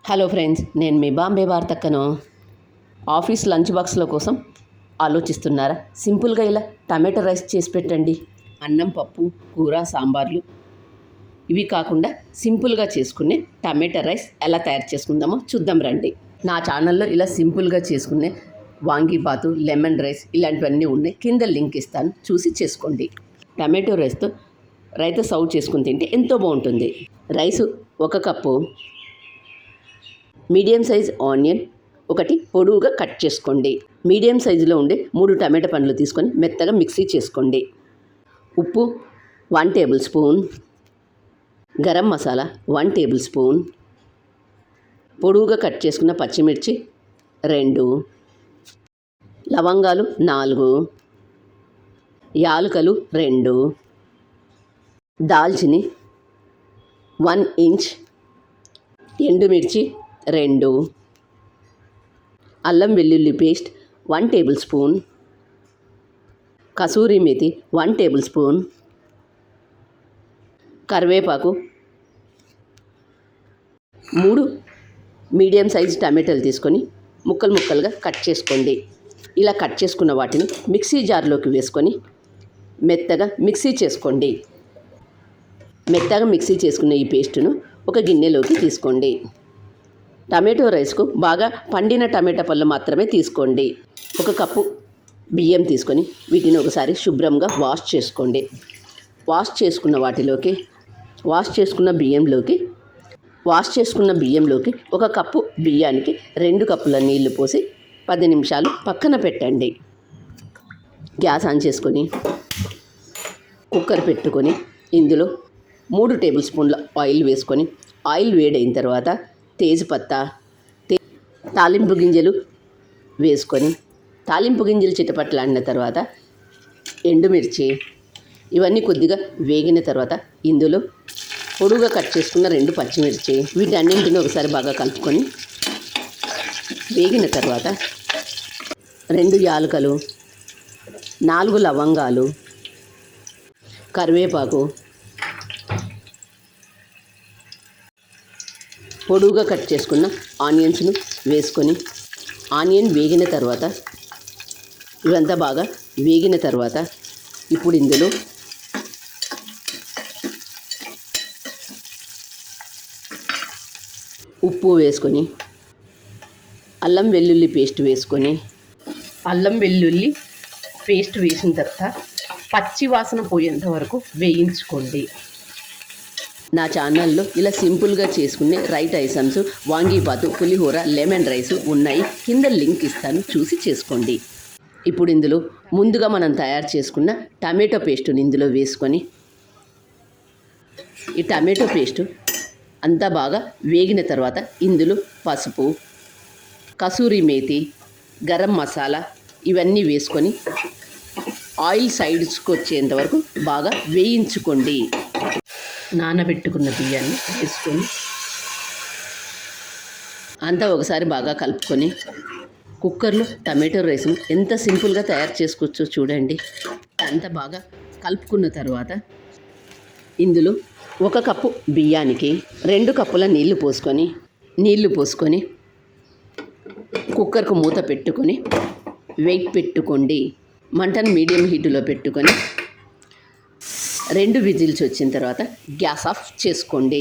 Hello friends, నేను మీ Bombay వార్తక్కను. Office lunch బాక్స్ల కోసం ఆలోచిస్తున్నారా? సింపుల్గా ఇలా టమాటో రైస్ చేసి పెట్టండి. అన్నం, పప్పు, కూర, సాంబార్లు ఇవి కాకుండా సింపుల్గా చేసుకునే టమాటో రైస్ ఎలా తయారు చేసుకుందామో చూద్దాం రండి. నా ఛానల్లో ఇలా సింపుల్గా చేసుకునే వాంగీబాతు, లెమన్ రైస్ ఇలాంటివన్నీ ఉన్నాయి. కింద లింక్ ఇస్తాను, చూసి చేసుకోండి. టమాటో రైస్తో రైతా సర్వ్ చేసుకుని తింటే ఎంతో బాగుంటుంది. Rice 1 cup, medium size onion ఒకటి పొడవుగా కట్ చేసుకోండి. మీడియం సైజులో ఉండే 3 టమాటా పండ్లు తీసుకొని మెత్తగా మిక్సీ చేసుకోండి. ఉప్పు 1 table spoon, garam masala 1 table spoon, పొడవుగా కట్ చేసుకున్న పచ్చిమిర్చి 2, లవంగాలు 4, యాలకులు 2, దాల్చిని 1 ఇంచ్, ఎండుమిర్చి 2, అల్లం వెల్లుల్లి పేస్ట్ 1 టేబుల్ స్పూన్, కసూరి మేతి 1 టేబుల్ స్పూన్, కరివేపాకు, 3 మీడియం సైజ్ టమాటాలు తీసుకొని ముక్కలుగా కట్ చేసుకోండి. ఇలా కట్ చేసుకున్న వాటిని మిక్సీ జార్లోకి వేసుకొని మెత్తగా మిక్సీ చేసుకోండి. మెత్తగా మిక్సీ చేసుకున్న ఈ పేస్టును ఒక గిన్నెలోకి తీసుకోండి. టమాటో రైస్కు బాగా పండిన టమాటా పళ్ళు మాత్రమే తీసుకోండి. 1 కప్పు బియ్యం తీసుకొని వీటిని ఒకసారి శుభ్రంగా వాష్ చేసుకోండి. వాష్ చేసుకున్న బియ్యంలోకి 1 కప్పు బియ్యానికి 2 కప్పుల నీళ్లు పోసి 10 నిమిషాలు పక్కన పెట్టండి. గ్యాస్ ఆన్ చేసుకొని కుక్కర్ పెట్టుకొని ఇందులో 3 టేబుల్ స్పూన్ల ఆయిల్ వేసుకొని ఆయిల్ వేడైన తర్వాత తేజ్పత్తా, తాలింపు గింజలు వేసుకొని తాలింపు గింజలు చిటపట్లాడిన తర్వాత ఎండుమిర్చి ఇవన్నీ కొద్దిగా వేగిన తర్వాత ఇందులో పొడుగా కట్ చేసుకున్న 2 పచ్చిమిర్చి వీటన్నింటిని ఒకసారి బాగా కలుపుకొని వేగిన తర్వాత 2 యాలకులు, 4 లవంగాలు, కరివేపాకు, పొడువుగా కట్ చేసుకున్న ఆనియన్స్ను వేసుకొని ఆనియన్ వేగిన తర్వాత ఇవంతా బాగా వేగిన తర్వాత ఇప్పుడు ఇందులో ఉప్పు వేసుకొని అల్లం వెల్లుల్లి పేస్ట్ వేసిన తర్వాత పచ్చి వాసన పోయేంత వరకు వేయించుకోండి. నా ఛానల్లో ఇలా సింపుల్గా చేసుకునే రైట్ ఐటమ్స్ వాంగీబాతు, పులిహోర, లెమన్ రైస్ ఉన్నాయి. కింద లింక్ ఇస్తాను, చూసి చేసుకోండి. ఇప్పుడు ఇందులో ముందుగా మనం తయారు చేసుకున్న టమాటో పేస్టుని ఇందులో వేసుకొని ఈ టమాటో పేస్టు అంతా బాగా వేగిన తర్వాత ఇందులో పసుపు, కసూరి మేతి, గరం మసాలా ఇవన్నీ వేసుకొని ఆయిల్ సైడ్స్కి వచ్చేంత వరకు బాగా వేయించుకోండి. నానబెట్టుకున్న బియ్యాన్ని వేసుకొని అంతా ఒకసారి బాగా కలుపుకొని కుక్కర్లో టమాటో రైస్ను ఎంత సింపుల్గా తయారు చేసుకోవచ్చో చూడండి. అంతా బాగా కలుపుకున్న తర్వాత ఇందులో 1 కప్పు బియ్యానికి 2 కప్పుల నీళ్లు పోసుకొని కుక్కర్కు మూత పెట్టుకొని వెయిట్ పెట్టుకోండి. మంటను మీడియం హీటులో పెట్టుకొని 2 విజిల్స్ వచ్చిన తర్వాత గ్యాస్ ఆఫ్ చేసుకోండి.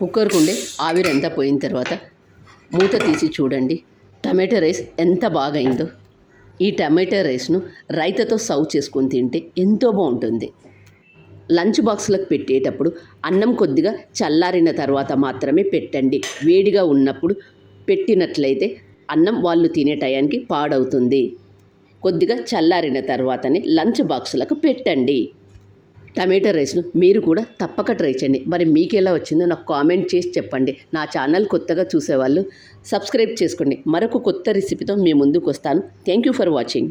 కుక్కర్కు ఉండే ఆవిరంతా పోయిన తర్వాత మూత తీసి చూడండి టమాటో రైస్ ఎంత బాగైందో. ఈ టమాటో రైస్ను రైతాతో సర్వ్ చేసుకొని తింటే ఎంతో బాగుంటుంది. లంచ్ బాక్స్లకు పెట్టేటప్పుడు అన్నం కొద్దిగా చల్లారిన తర్వాత మాత్రమే పెట్టండి. వేడిగా ఉన్నప్పుడు పెట్టినట్లయితే అన్నం వాళ్ళు తినే టయానికి పాడవుతుంది. కొద్దిగా చల్లారిన తర్వాతనే లంచ్ బాక్సులకు పెట్టండి. టమాటో రైస్ను మీరు కూడా తప్పక ట్రై చేయండి. మరి మీకు ఎలా వచ్చిందో నాకు కామెంట్ చేసి చెప్పండి. నా ఛానల్ కొత్తగా చూసేవాళ్ళు సబ్స్క్రైబ్ చేసుకోండి. మరొక కొత్త రెసిపీతో మీ ముందుకు వస్తాను. Thank you for watching.